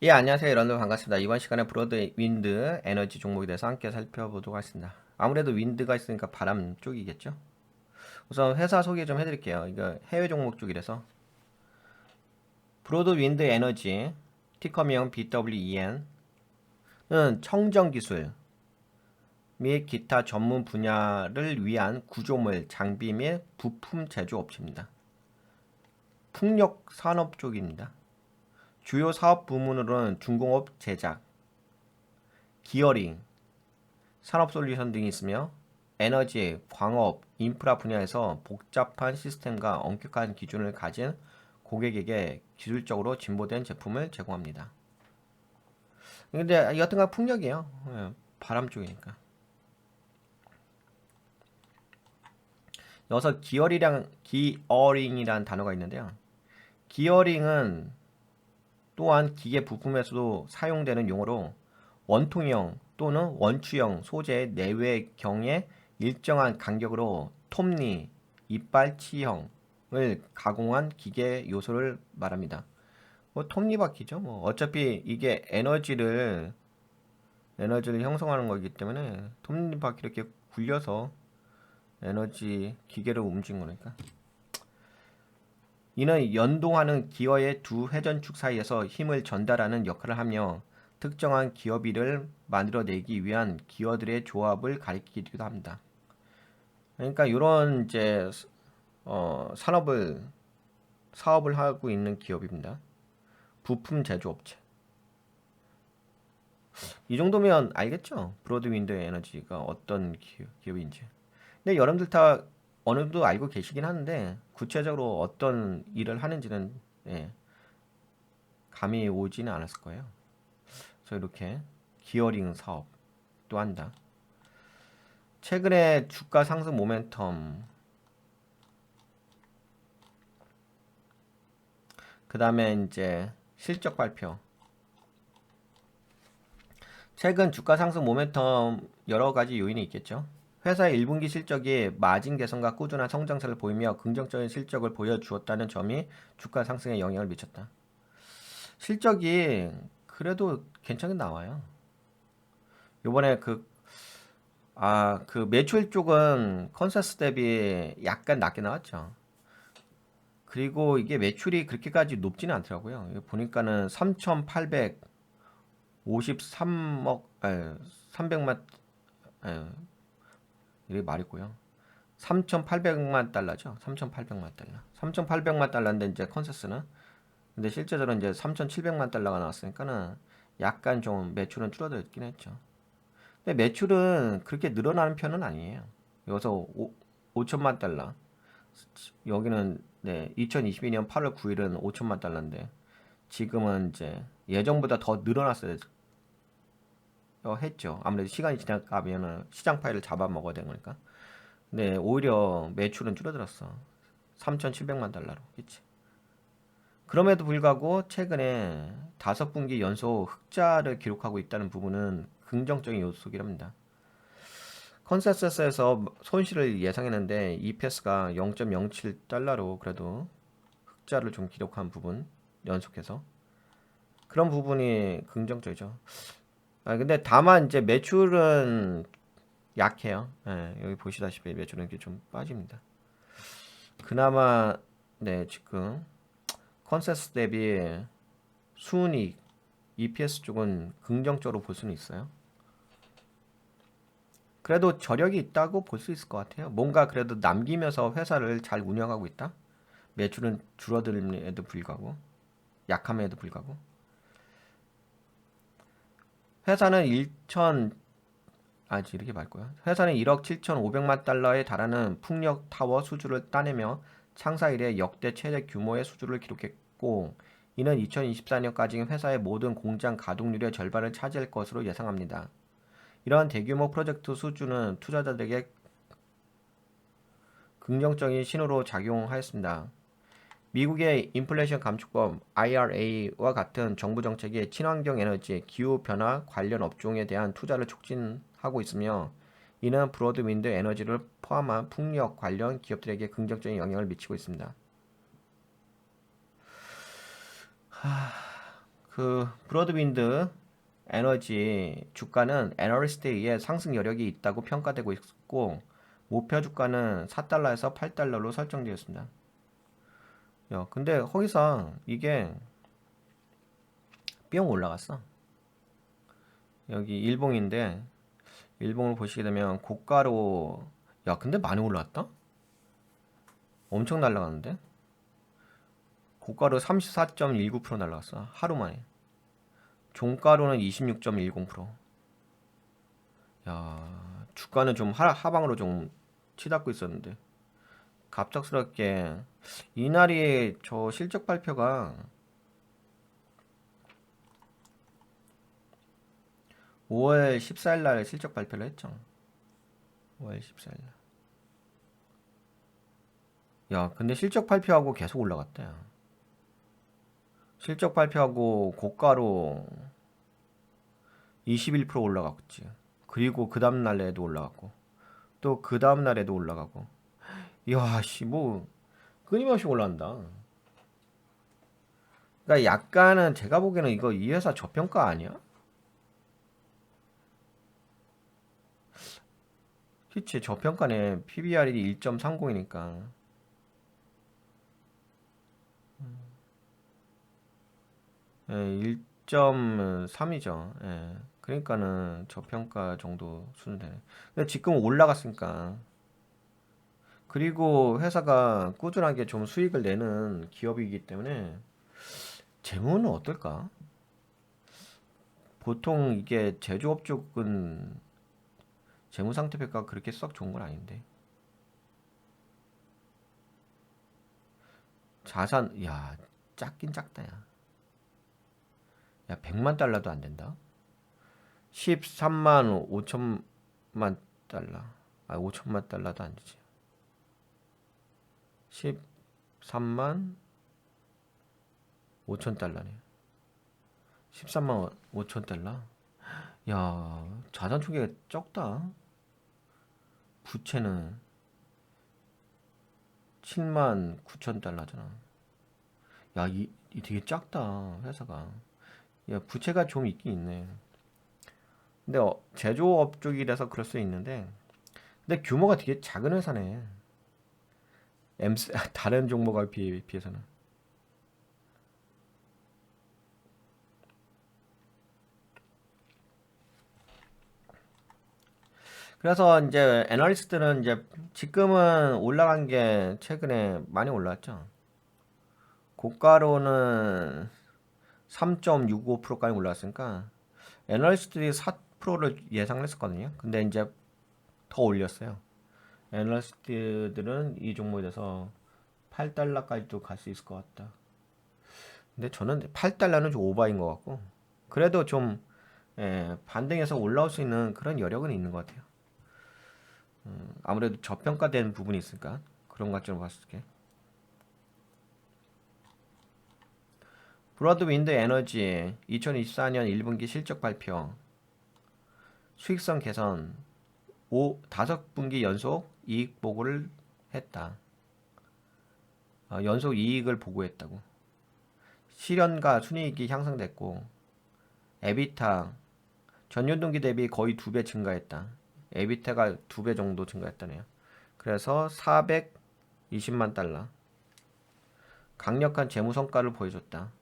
예, 안녕하세요. 여러분 반갑습니다. 이번 시간에 브로드 윈드 에너지 종목에 대해서 함께 살펴보도록 하겠습니다. 아무래도 윈드가 있으니까 바람 쪽이겠죠? 우선 회사 소개 좀 해드릴게요. 이거 해외 종목 쪽이라서 브로드 윈드 에너지 티커명 BWEN은 청정 기술 및 기타 전문 분야를 위한 구조물, 장비 및 부품 제조 업체입니다. 풍력 산업 쪽입니다. 주요 사업 부문으로는 중공업 제작, 기어링, 산업 솔루션 등이 있으며 에너지, 광업, 인프라 분야에서 복잡한 시스템과 엄격한 기준을 가진 고객에게 기술적으로 진보된 제품을 제공합니다. 근데 여튼간 풍력이에요. 예, 바람 쪽이니까. 여기서 기어링이라는 단어가 있는데요. 기어링은 또한 기계 부품에서도 사용되는 용어로 원통형 또는 원추형 소재의 내외경의 일정한 간격으로 톱니, 이빨 치형을 가공한 기계 요소를 말합니다. 뭐 톱니바퀴죠. 뭐 어차피 이게 에너지를 형성하는 거기 때문에 톱니바퀴 이렇게 굴려서 에너지 기계를 움직인 거니까. 이는 연동하는 기어의 두 회전축 사이에서 힘을 전달하는 역할을 하며 특정한 기어비를 만들어내기 위한 기어들의 조합을 가리키기도 합니다. 그러니까 이런 이제 사업을 하고 있는 기업입니다. 부품 제조업체. 이 정도면 알겠죠? 브로드윈드 에너지가 어떤 기업인지. 근데 여러분들 다 어느 정도 알고 계시긴 하는데 구체적으로 어떤 일을 하는지는 예, 감이 오지는 않았을 거예요. 그래서 이렇게 기어링 사업도 한다. 최근에 주가 상승 모멘텀, 그 다음에 이제 실적 발표. 최근 주가 상승 모멘텀 여러 가지 요인이 있겠죠. 회사의 1분기 실적이 마진 개선과 꾸준한 성장세를 보이며 긍정적인 실적을 보여주었다는 점이 주가 상승에 영향을 미쳤다. 실적이 그래도 괜찮게 나와요. 요번에 그 매출 쪽은 컨센서스 대비 약간 낮게 나왔죠. 그리고 이게 매출이 그렇게까지 높지는 않더라고요. 보니까는 3,853억, 300만, 이게 말이고요. 3,800만 달러죠. 3,800만 달러. 3,800만 달러인데 이제 컨센서스는. 근데 실제적으로 이제 3,700만 달러가 나왔으니까는 약간 좀 매출은 줄어들긴 했죠. 근데 매출은 그렇게 늘어나는 편은 아니에요. 여기서 5천만 달러. 여기는 네, 2022년 8월 9일은 5천만 달러인데 지금은 이제 예전보다 더 늘어났어야 했죠. 아무래도 시간이 지나가면은 시장 파일을 잡아먹어야 되는 거니까. 근데 오히려 매출은 줄어들었어. 3,700만 달러로. 그치? 그럼에도 불구하고 최근에 5분기 연속 흑자를 기록하고 있다는 부분은 긍정적인 요소이긴 합니다. 컨센서스에서 손실을 예상했는데 EPS가 0.07달러로 그래도 흑자를 좀 기록한 부분 연속해서 그런 부분이 긍정적이죠. 근데 다만 이제 매출은 약해요. 예, 여기 보시다시피 매출은 이렇게 좀 빠집니다. 그나마 네 지금 컨센서스 대비 순이익 EPS 쪽은 긍정적으로 볼 수는 있어요. 그래도 저력이 있다고 볼 수 있을 것 같아요. 뭔가 그래도 남기면서 회사를 잘 운영하고 있다. 매출은 줄어들음에도 불구하고 약함에도 불구하고 회사는 1천 이렇게 말고요. 회사는 1억 7,500만 달러에 달하는 풍력 타워 수주를 따내며 창사 이래 역대 최대 규모의 수주를 기록했고 이는 2024년까지 회사의 모든 공장 가동률의 절반을 차지할 것으로 예상합니다. 이러한 대규모 프로젝트 수주는 투자자들에게 긍정적인 신호로 작용하였습니다. 미국의 인플레이션 감축법 IRA와 같은 정부 정책이 친환경 에너지, 기후 변화 관련 업종에 대한 투자를 촉진하고 있으며 이는 브로드 윈드 에너지를 포함한 풍력 관련 기업들에게 긍정적인 영향을 미치고 있습니다. 그 브로드윈드 에너지 주가는 애널리스트에 의해 상승 여력이 있다고 평가되고 있고 목표 주가는 4달러에서 8달러로 설정되었습니다. 야, 근데 거기서 이게 뿅 올라갔어. 여기 일봉인데 일봉을 보시게 되면 고가로 야, 근데 많이 올라왔다? 엄청 날라갔는데? 고가로 34.19% 날라갔어. 하루 만에. 종가로는 26.10%. 야, 주가는 좀 하방으로 좀 치닫고 있었는데 갑작스럽게 이날이 저 실적 발표가 5월 14일 날 실적 발표를 했죠. 5월 14일 날. 야, 근데 실적 발표하고 계속 올라갔다. 야. 실적 발표하고 고가로 21% 올라갔지. 그리고 그 다음 날에도 올라갔고 또 그 다음 날에도 올라가고. 이야, 씨, 뭐 끊임없이 올라간다. 그러니까 약간은 제가 보기에는 이거 이 회사 저평가 아니야? 그치, 저평가네. PBR이 1.30이니까. 1.3이죠. 예. 그러니까는 저평가 정도 수준 되네. 근데 지금 올라갔으니까. 그리고 회사가 꾸준하게 좀 수익을 내는 기업이기 때문에 재무는 어떨까? 보통 이게 제조업 쪽은 재무 상태 평가가 그렇게 썩 좋은 건 아닌데. 자산, 야, 작긴 작다, 야. 야, 100만 달러도 안 된다? 13만 5천만 달러. 아, 5천만 달러도 안 되지. 13만 5천 달러네. 13만 5천 달러? 야, 자산 총계가 적다. 부채는 7만 9천 달러잖아. 야, 이 되게 작다, 회사가. 야, 부채가 좀 있긴 있네. 근데 제조업 쪽이라서 그럴 수 있는데, 근데 규모가 되게 작은 회사네. 다른 종목에 비해서는. 그래서 이제 애널리스트는 이제 지금은 올라간 게 최근에 많이 올랐죠. 고가로는 3.65%까지 올랐으니까 애널리스트들이 4%를 예상했었거든요. 근데 이제 더 올렸어요. 애널리스트들은 이 종목에 대해서 8달러까지도 갈 수 있을 것 같다. 근데 저는 8달러는 좀 오바인 것 같고 그래도 좀 반등해서 올라올 수 있는 그런 여력은 있는 것 같아요. 아무래도 저평가된 부분이 있으니까 그런 관점으로 봤을 때 브로드윈드 에너지 2024년 1분기 실적 발표 수익성 개선 5분기 연속 이익 보고를 했다. 연속 이익을 보고했다고. 실현과 순이익이 향상됐고 에비타 전년 동기 대비 거의 2배 증가했다. 에비타가 2배 정도 증가했다네요. 그래서 420만 달러. 강력한 재무 성과를 보여줬다.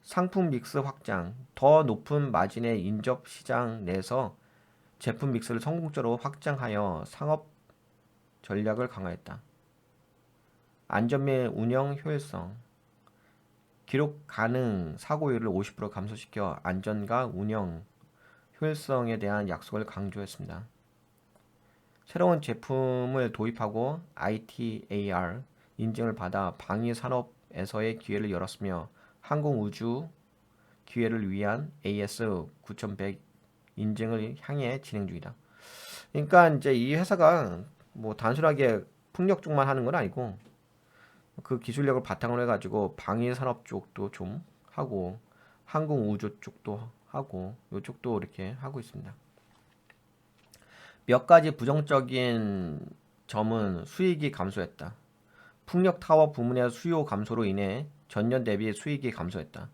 상품 믹스 확장, 더 높은 마진의 인접 시장 내에서 제품 믹스를 성공적으로 확장하여 상업 전략을 강화했다. 안전 및 운영 효율성, 기록 가능 사고율을 50% 감소시켜 안전과 운영 효율성에 대한 약속을 강조했습니다. 새로운 제품을 도입하고 ITAR 인증을 받아 방위 산업에서의 기회를 열었으며 항공 우주 기회를 위한 AS 9100 인증을 향해 진행 중이다. 그러니까 이제 이 회사가 뭐 단순하게 풍력 쪽만 하는 건 아니고 그 기술력을 바탕으로 해가지고 방위 산업 쪽도 좀 하고 항공 우주 쪽도 하고 이쪽도 이렇게 하고 있습니다. 몇 가지 부정적인 점은 수익이 감소했다. 풍력 타워 부문의 수요 감소로 인해 전년 대비 수익이 감소했다.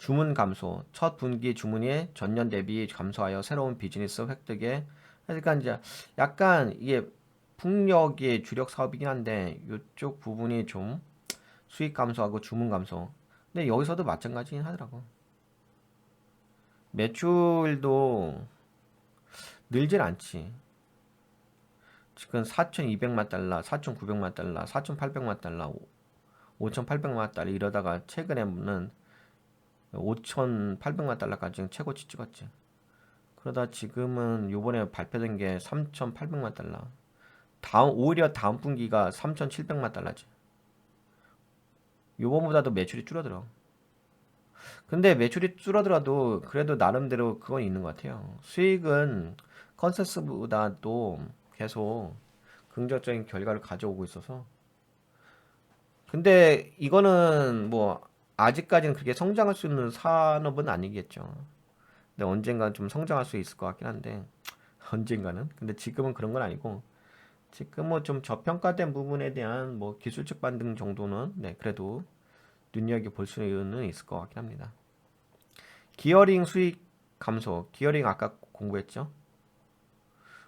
주문 감소, 첫 분기 주문이 전년 대비 감소하여 새로운 비즈니스 획득에 그러니까 이제 약간 이게 풍력의 주력 사업이긴 한데 이쪽 부분이 좀 수익 감소하고 주문 감소. 근데 여기서도 마찬가지긴 하더라고. 매출도 늘진 않지. 지금 4,200만 달러, 4,900만 달러, 4,800만 달러, 5,800만 달러 이러다가 최근에는 5,800만 달러까지 최고치 찍었지. 그러다 지금은 요번에 발표된 게 3,800만 달러. 오히려 다음 분기가 3,700만 달러지. 요번보다도 매출이 줄어들어. 근데 매출이 줄어들어도 그래도 나름대로 그건 있는 것 같아요. 수익은 컨센서스보다도 계속 긍정적인 결과를 가져오고 있어서. 근데 이거는 뭐 아직까지는 그렇게 성장할 수 있는 산업은 아니겠죠. 근데 언젠가는 좀 성장할 수 있을 것 같긴 한데 언젠가는. 근데 지금은 그런 건 아니고 지금 뭐 좀 저평가된 부분에 대한 뭐 기술적 반등 정도는 네 그래도 눈여겨 볼 수는 있을 것 같긴 합니다. 기어링 수익 감소. 기어링 아까 공부했죠?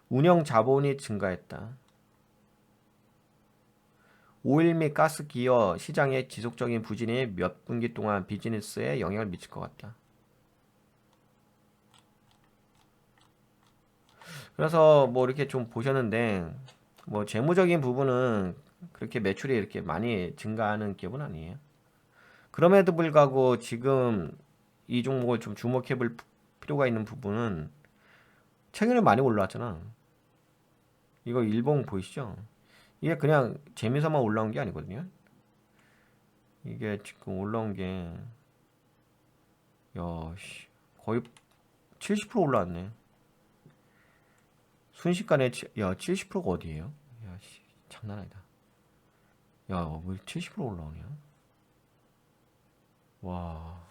운영 자본이 증가했다. 오일 및 가스 기어 시장의 지속적인 부진이 몇 분기 동안 비즈니스에 영향을 미칠 것 같다. 그래서 뭐 이렇게 좀 보셨는데 뭐 재무적인 부분은 그렇게 매출이 이렇게 많이 증가하는 기업은 아니에요. 그럼에도 불구하고 지금 이 종목을 좀 주목해 볼 필요가 있는 부분은 최근에 많이 올라왔잖아. 이거 일봉 보이시죠? 이게 그냥 재미삼아 올라온 게 아니거든요. 이게 지금 올라온 게, 야, 씨, 거의 70% 올라왔네. 순식간에, 야, 70%가 어디예요? 야, 씨, 장난 아니다. 야, 왜 70% 올라오냐? 와.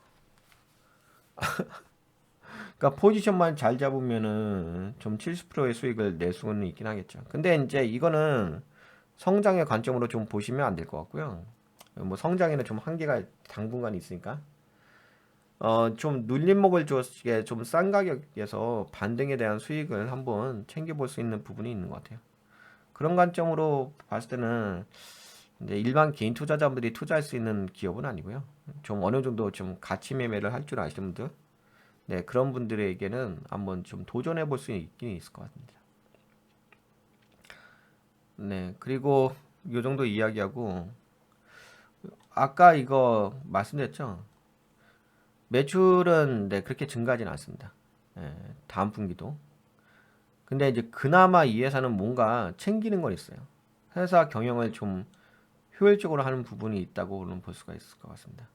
그러니까 포지션만 잘 잡으면은 좀 70%의 수익을 낼 수는 있긴 하겠죠. 근데 이제 이거는 성장의 관점으로 좀 보시면 안 될 것 같고요. 뭐 성장에는 좀 한계가 당분간 있으니까 좀 눌림목을 주게 좀 싼 가격에서 반등에 대한 수익을 한번 챙겨볼 수 있는 부분이 있는 것 같아요. 그런 관점으로 봤을 때는 이제 일반 개인 투자자분들이 투자할 수 있는 기업은 아니고요. 좀 어느 정도 좀 가치 매매를 할 줄 아시는 분들, 네 그런 분들에게는 한번 좀 도전해 볼 수 있긴 있을 것 같습니다. 네 그리고 요 정도 이야기하고 아까 이거 말씀드렸죠. 매출은 네 그렇게 증가하진 않습니다. 예, 다음 분기도. 근데 이제 그나마 이 회사는 뭔가 챙기는 건 있어요. 회사 경영을 좀 효율적으로 하는 부분이 있다고는 볼 수가 있을 것 같습니다.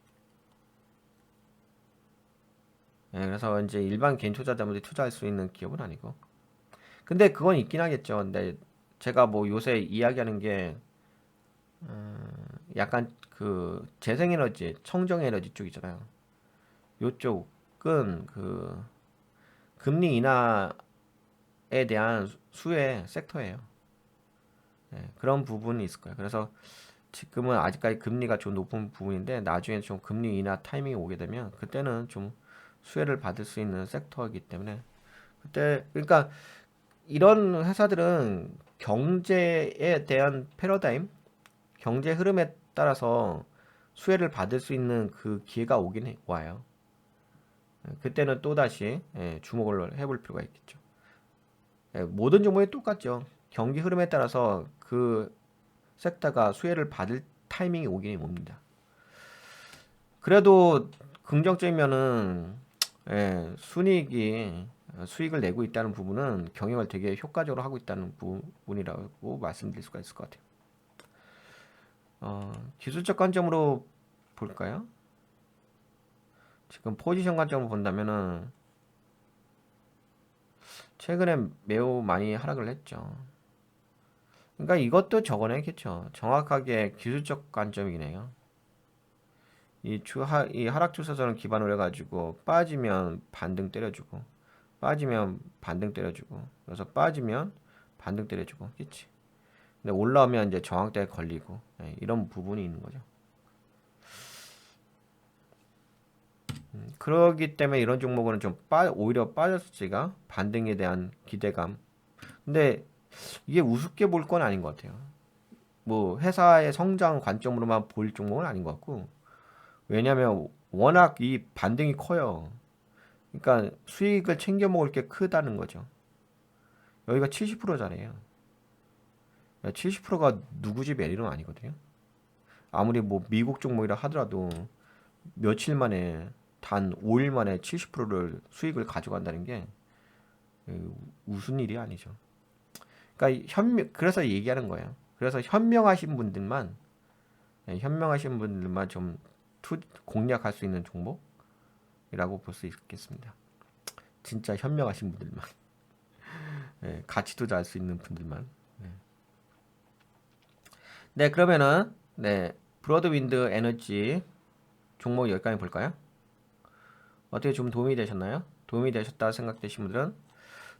예, 그래서 이제 일반 개인 투자자분들이 투자할 수 있는 기업은 아니고. 근데 그건 있긴 하겠죠. 근데 제가 뭐 요새 이야기하는 게 약간 그 재생에너지, 청정에너지 쪽이잖아요. 요쪽은 그 금리 인하에 대한 수혜 섹터예요. 예, 그런 부분이 있을 거예요. 그래서 지금은 아직까지 금리가 좀 높은 부분인데 나중에 좀 금리 인하 타이밍이 오게 되면 그때는 좀 수혜를 받을 수 있는 섹터이기 때문에 그때 그러니까 이런 회사들은 경제에 대한 패러다임, 경제 흐름에 따라서 수혜를 받을 수 있는 그 기회가 와요. 그때는 또다시 주목을 해볼 필요가 있겠죠. 모든 종목이 똑같죠. 경기 흐름에 따라서 그 섹터가 수혜를 받을 타이밍이 오긴 옵니다. 그래도 긍정적이면은 순이익이 수익을 내고 있다는 부분은 경영을 되게 효과적으로 하고 있다는 부분이라고 말씀드릴 수가 있을 것 같아요. 기술적 관점으로 볼까요? 지금 포지션 관점으로 본다면은 최근에 매우 많이 하락을 했죠. 그러니까 이것도 적어내겠죠. 정확하게 기술적 관점이네요. 이 하락 추세선을 기반으로 해가지고 빠지면 반등 때려주고 빠지면 반등 때려주고 그래서 빠지면 반등 때려주고 그치? 근데 올라오면 이제 저항대에 걸리고 이런 부분이 있는 거죠. 그러기 때문에 이런 종목은 좀 오히려 빠졌지가 반등에 대한 기대감. 근데 이게 우습게 볼 건 아닌 것 같아요. 뭐 회사의 성장 관점으로만 볼 종목은 아닌 것 같고, 왜냐면 워낙 이 반등이 커요. 그러니까 수익을 챙겨 먹을 게 크다는 거죠. 여기가 70%잖아요. 70%가 누구 집 애리는 아니거든요. 아무리 뭐 미국 종목이라 하더라도 며칠 만에 단 5일 만에 70%를 수익을 가져간다는 게 무슨 일이 아니죠. 그러니까 그래서 얘기하는 거예요. 그래서 현명하신 분들만 좀 공략할 수 있는 종목이라고 볼 수 있겠습니다. 진짜 현명하신 분들만, 가치 투자할 수 있는 분들만. 네, 그러면은 브로드윈드 에너지 종목 여기까지 볼까요? 어떻게 좀 도움이 되셨나요? 도움이 되셨다 생각되신 분들은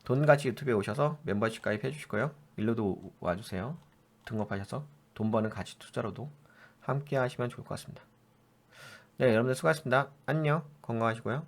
돈같이 유튜브에 오셔서 멤버십 가입해 주시고요. 일로도 와주세요. 등록하셔서 돈 버는 가치 투자로도 함께 하시면 좋을 것 같습니다. 네, 여러분들 수고하셨습니다. 안녕. 건강하시고요.